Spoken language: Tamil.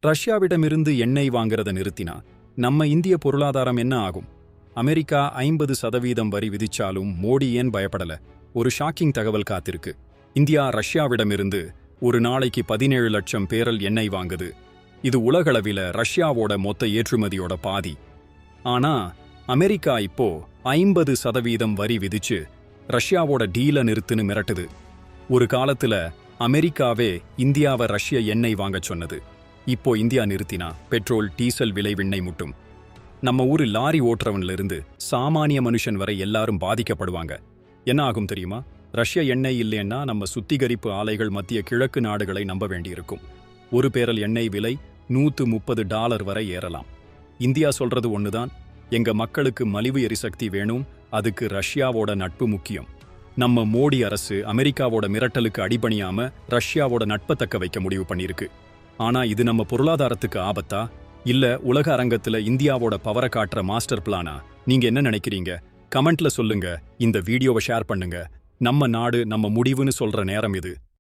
ரஷ்யாவிடமிருந்து எண்ணெய் வாங்குறத நிறுத்தினா நம்ம இந்திய பொருளாதாரம் என்ன ஆகும்? அமெரிக்கா 50% வரி விதிச்சாலும் மோடி ஏன் பயப்படல? ஒரு ஷாக்கிங் தகவல் காத்திருக்கு. இந்தியா ரஷ்யாவிடமிருந்து ஒரு நாளைக்கு 17 லட்சம் பேரல் எண்ணெய் வாங்குது. இது உலகளவில ரஷ்யாவோட மொத்த ஏற்றுமதியோட பாதி. ஆனா அமெரிக்கா இப்போ 50% வரி விதிச்சு ரஷ்யாவோட டீல நிறுத்துன்னு மிரட்டுது. ஒரு காலத்துல அமெரிக்காவே இந்தியாவை ரஷ்ய எண்ணெய் வாங்க சொன்னது. இப்போ இந்தியா நிறுத்தினா பெட்ரோல் டீசல் விலை விண்ணை முட்டும். நம்ம ஊரு லாரி ஓட்டுறவன்ல இருந்து சாமானிய மனுஷன் வரை எல்லாரும் பாதிக்கப்படுவாங்க. என்ன ஆகும் தெரியுமா? ரஷ்ய எண்ணெய் இல்லைன்னா நம்ம சுத்திகரிப்பு ஆலைகள் மத்திய கிழக்கு நாடுகளை நம்ப வேண்டியிருக்கும். ஒரு பேரல் எண்ணெய் விலை $130 வரை ஏறலாம். இந்தியா சொல்றது ஒண்ணுதான், எங்க மக்களுக்கு மலிவு எரிசக்தி வேணும், அதுக்கு ரஷ்யாவோட நட்பு முக்கியம். நம்ம மோடி அரசு அமெரிக்காவோட மிரட்டலுக்கு அடிபணியாம ரஷ்யாவோட நட்பை தக்க வைக்க முடிவு பண்ணிருக்கு. ஆனா இது நம்ம பொருளாதாரத்துக்கு ஆபத்தா, இல்ல உலக அரங்கத்துல இந்தியாவோட பவரை காட்டுற மாஸ்டர் பிளானா? நீங்க என்ன நினைக்கிறீங்க? கமெண்ட்ல சொல்லுங்க. இந்த வீடியோவை ஷேர் பண்ணுங்க. நம்ம நாடு நம்ம முடிவுன்னு சொல்ற நேரம் இது.